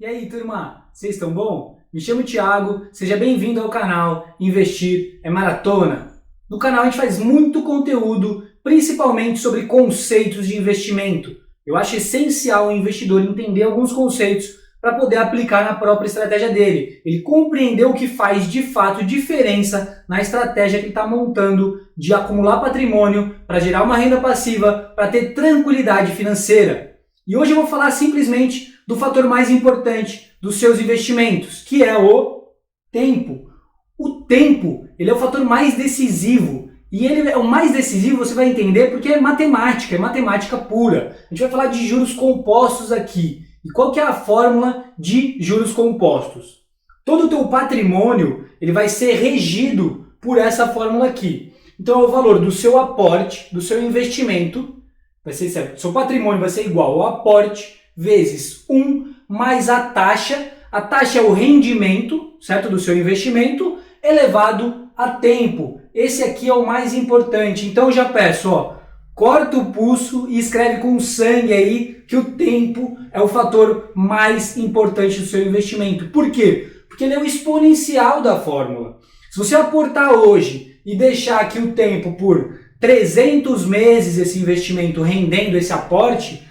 E aí, turma, vocês estão bom? Me chamo Thiago, seja bem-vindo ao canal Investir é Maratona. No canal a gente faz muito conteúdo, principalmente sobre conceitos de investimento. Eu acho essencial o investidor entender alguns conceitos para poder aplicar na própria estratégia dele. Ele compreender o que faz de fato diferença na estratégia que ele está montando de acumular patrimônio para gerar uma renda passiva, para ter tranquilidade financeira. E hoje eu vou falar simplesmente do fator mais importante dos seus investimentos, que é o tempo. O tempo, ele é o fator mais decisivo. E ele é o mais decisivo, você vai entender, porque é matemática pura. A gente vai falar de juros compostos aqui. E qual que é a fórmula de juros compostos? Todo o teu patrimônio, ele vai ser regido por essa fórmula aqui. Então é o valor do seu aporte, do seu investimento, vai ser certo. Seu patrimônio vai ser igual ao aporte vezes 1 mais a taxa. A taxa é o rendimento, certo, do seu investimento, elevado a tempo. Esse aqui é o mais importante. Então eu já peço, corta o pulso e escreve com sangue aí que o tempo é o fator mais importante do seu investimento. Por quê? Porque ele é o exponencial da fórmula. Se você aportar hoje e deixar aqui o tempo por 300 meses esse investimento rendendo esse aporte,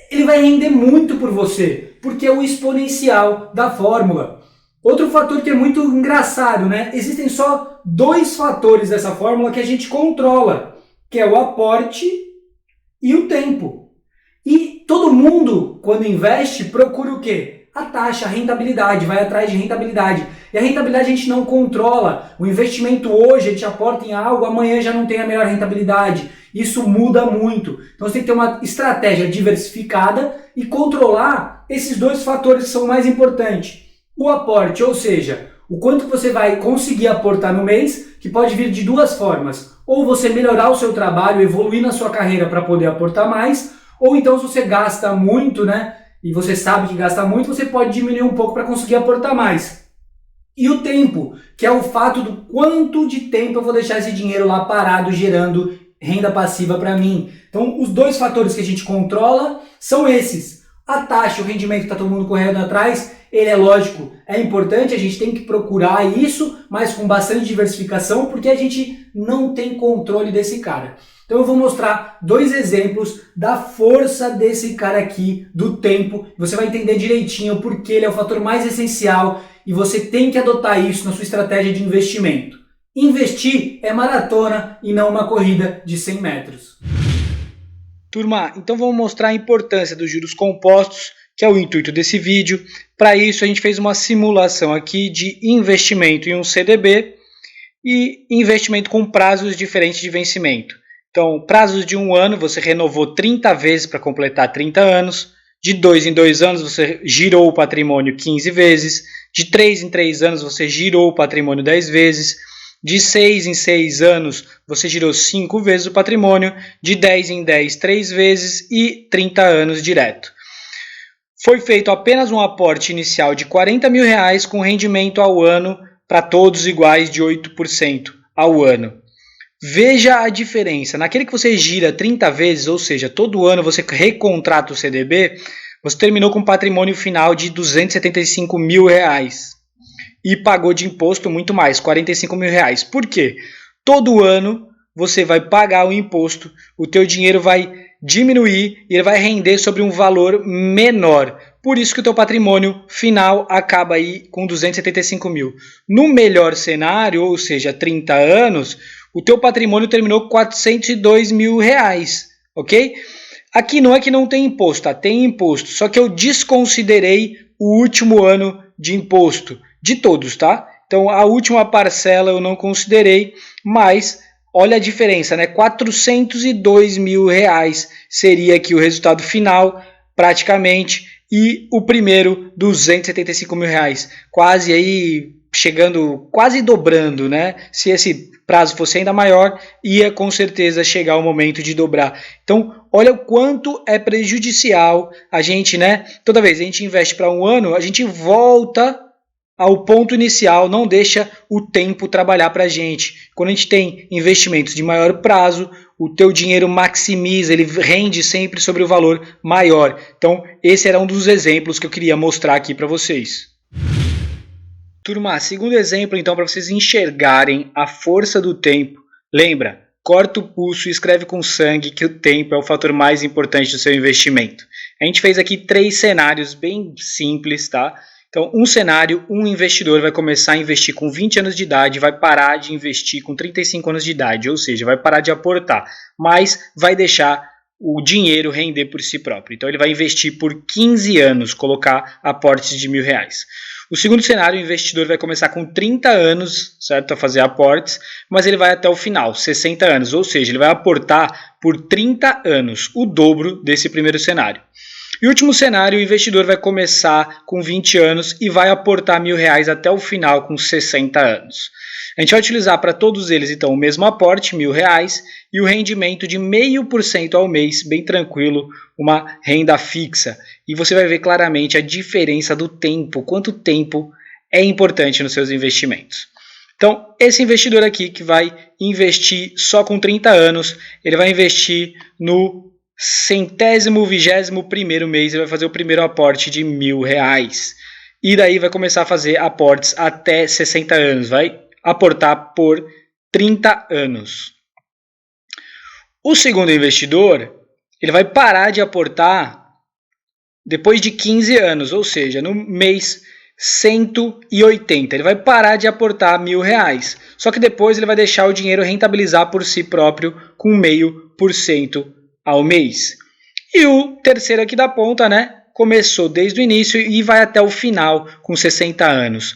ele vai render muito por você, porque é o exponencial da fórmula. Outro fator que é muito engraçado, né? Existem só 2 fatores dessa fórmula que a gente controla, que é o aporte e o tempo. E todo mundo, quando investe, procura o quê? A taxa, a rentabilidade, vai atrás de rentabilidade. E a rentabilidade a gente não controla. O investimento hoje, a gente aporta em algo, amanhã já não tem a melhor rentabilidade. Isso muda muito. Então você tem que ter uma estratégia diversificada e controlar esses 2 fatores que são mais importantes. O aporte, ou seja, o quanto você vai conseguir aportar no mês, que pode vir de 2 formas. Ou você melhorar o seu trabalho, evoluir na sua carreira para poder aportar mais, ou então se você gasta muito, né? E você sabe que gasta muito, você pode diminuir um pouco para conseguir aportar mais. E o tempo, que é o fato do quanto de tempo eu vou deixar esse dinheiro lá parado, gerando renda passiva para mim. Então, os 2 fatores que a gente controla são esses. A taxa, o rendimento que está todo mundo correndo atrás, ele é lógico, é importante, a gente tem que procurar isso, mas com bastante diversificação, porque a gente não tem controle desse cara. Então eu vou mostrar 2 exemplos da força desse cara aqui, do tempo. Você vai entender direitinho porque ele é o fator mais essencial e você tem que adotar isso na sua estratégia de investimento. Investir é maratona e não uma corrida de 100 metros. Turma, então vamos mostrar a importância dos juros compostos, que é o intuito desse vídeo. Para isso a gente fez uma simulação aqui de investimento em um CDB e investimento com prazos diferentes de vencimento. Então, prazos de 1 ano, você renovou 30 vezes para completar 30 anos. De 2 em 2 anos, você girou o patrimônio 15 vezes. De 3 em 3 anos, você girou o patrimônio 10 vezes. De 6 em 6 anos, você girou 5 vezes o patrimônio. De 10 em 10, 3 vezes. E 30 anos direto. Foi feito apenas um aporte inicial de R$40 mil com rendimento ao ano para todos iguais de 8% ao ano. Veja a diferença. Naquele que você gira 30 vezes, ou seja, todo ano você recontrata o CDB, você terminou com um patrimônio final de R$275 mil e pagou de imposto muito mais, R$45 mil. Por quê? Todo ano você vai pagar o imposto, o teu dinheiro vai diminuir e ele vai render sobre um valor menor. Por isso que o teu patrimônio final acaba aí com 275 mil. No melhor cenário, ou seja, 30 anos, o teu patrimônio terminou com 402 mil reais, ok? Aqui não é que não tem imposto, tá? Tem imposto, só que eu desconsiderei o último ano de imposto, de todos, tá? Então a última parcela eu não considerei, mas olha a diferença, né? 402 mil reais seria aqui o resultado final, praticamente, e o primeiro 275 mil reais, quase aí chegando, quase dobrando, né? Se esse prazo fosse ainda maior, ia com certeza chegar o momento de dobrar. Então, olha o quanto é prejudicial a gente, né? Toda vez a gente investe para 1 ano, a gente volta ao ponto inicial, não deixa o tempo trabalhar para a gente. Quando a gente tem investimentos de maior prazo, o teu dinheiro maximiza, ele rende sempre sobre o valor maior. Então, esse era um dos exemplos que eu queria mostrar aqui para vocês. Turma, segundo exemplo, então, para vocês enxergarem a força do tempo. Lembra, corta o pulso e escreve com sangue que o tempo é o fator mais importante do seu investimento. A gente fez aqui 3 cenários bem simples, tá? Então, um cenário, um investidor vai começar a investir com 20 anos de idade, vai parar de investir com 35 anos de idade, ou seja, vai parar de aportar, mas vai deixar o dinheiro render por si próprio. Então, ele vai investir por 15 anos, colocar aportes de R$1.000. O segundo cenário, o investidor vai começar com 30 anos, certo, a fazer aportes, mas ele vai até o final, 60 anos, ou seja, ele vai aportar por 30 anos, o dobro desse primeiro cenário. E o último cenário, o investidor vai começar com 20 anos e vai aportar R$1.000 até o final com 60 anos. A gente vai utilizar para todos eles, então, o mesmo aporte, R$1.000, e o rendimento de 0,5% ao mês, bem tranquilo, uma renda fixa. E você vai ver claramente a diferença do tempo, quanto tempo é importante nos seus investimentos. Então, esse investidor aqui que vai investir só com 30 anos, ele vai investir no 121º mês, ele vai fazer o primeiro aporte de R$1.000. E daí vai começar a fazer aportes até 60 anos, vai aportar por 30 anos. O segundo investidor, ele vai parar de aportar depois de 15 anos, ou seja, no mês 180. Ele vai parar de aportar R$1.000. Só que depois ele vai deixar o dinheiro rentabilizar por si próprio com 0,5% ao mês. E o terceiro aqui da ponta, né? Começou desde o início e vai até o final com 60 anos.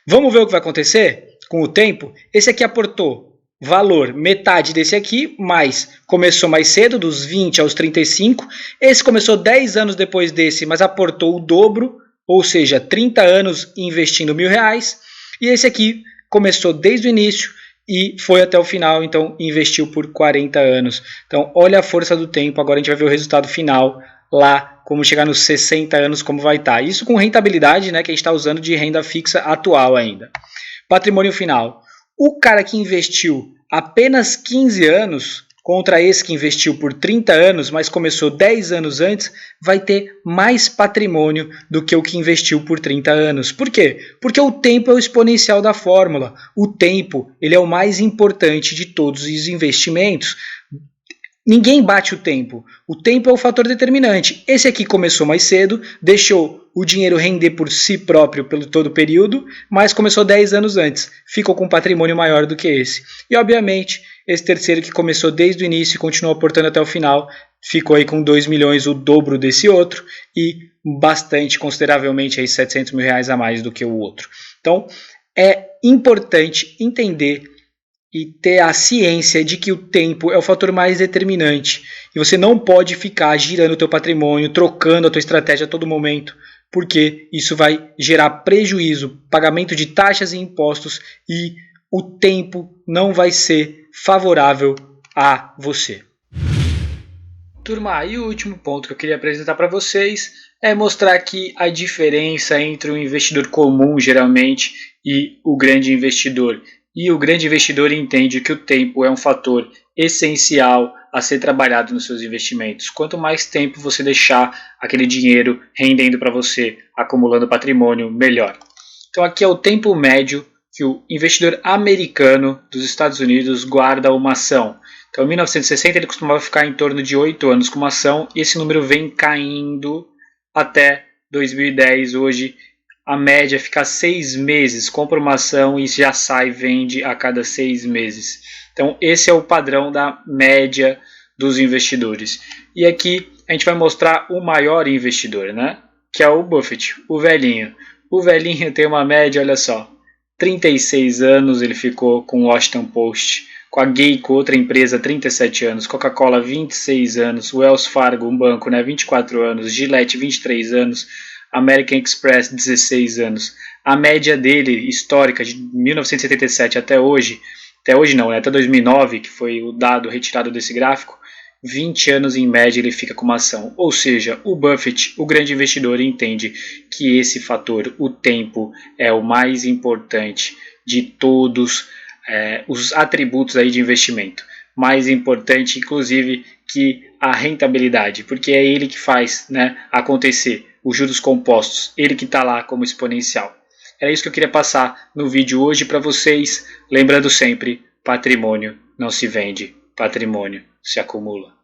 Vamos ver o que vai acontecer com o tempo? Esse aqui aportou valor metade desse aqui, mas começou mais cedo, dos 20 aos 35. Esse começou 10 anos depois desse, mas aportou o dobro, ou seja, 30 anos investindo R$1.000. E esse aqui começou desde o início e foi até o final, então investiu por 40 anos. Então, olha a força do tempo. Agora a gente vai ver o resultado final lá, como chegar nos 60 anos, como vai estar. Isso com rentabilidade, né, que a gente está usando de renda fixa atual ainda. Patrimônio final. O cara que investiu apenas 15 anos contra esse que investiu por 30 anos, mas começou 10 anos antes, vai ter mais patrimônio do que o que investiu por 30 anos. Por quê? Porque o tempo é o exponencial da fórmula. O tempo, ele é o mais importante de todos os investimentos. Ninguém bate o tempo. O tempo é o fator determinante. Esse aqui começou mais cedo, deixou o dinheiro render por si próprio pelo todo o período, mas começou 10 anos antes. Ficou com um patrimônio maior do que esse. E, obviamente, esse terceiro que começou desde o início e continuou aportando até o final, ficou aí com 2 milhões, o dobro desse outro, e bastante, consideravelmente, aí R$700.000 a mais do que o outro. Então, é importante entender e ter a ciência de que o tempo é o fator mais determinante. E você não pode ficar girando o teu patrimônio, trocando a tua estratégia a todo momento, porque isso vai gerar prejuízo, pagamento de taxas e impostos, e o tempo não vai ser favorável a você. Turma, e o último ponto que eu queria apresentar para vocês é mostrar aqui a diferença entre o investidor comum, geralmente, e o grande investidor. E o grande investidor entende que o tempo é um fator essencial a ser trabalhado nos seus investimentos. Quanto mais tempo você deixar aquele dinheiro rendendo para você, acumulando patrimônio, melhor. Então aqui é o tempo médio que o investidor americano dos Estados Unidos guarda uma ação. Então em 1960 ele costumava ficar em torno de 8 anos com uma ação, e esse número vem caindo até 2010. Hoje a média fica 6 meses, compra uma ação e já sai, vende a cada 6 meses. Então esse é o padrão da média dos investidores. E aqui a gente vai mostrar o maior investidor, né? Que é o Buffett, o velhinho. O velhinho tem uma média, olha só, 36 anos ele ficou com o Washington Post, com a Geico, outra empresa, 37 anos, Coca-Cola, 26 anos, Wells Fargo, um banco, né, 24 anos, Gillette, 23 anos, American Express, 16 anos. A média dele, histórica, de 1977 até hoje não, né, até 2009, que foi o dado retirado desse gráfico, 20 anos em média ele fica com uma ação. Ou seja, o Buffett, o grande investidor, entende que esse fator, o tempo, é o mais importante de todos os atributos aí de investimento. mais importante, inclusive, que a rentabilidade, porque é ele que faz, né, acontecer os juros compostos, ele que está lá como exponencial. Era isso que eu queria passar no vídeo hoje para vocês, lembrando sempre, patrimônio não se vende, patrimônio se acumula.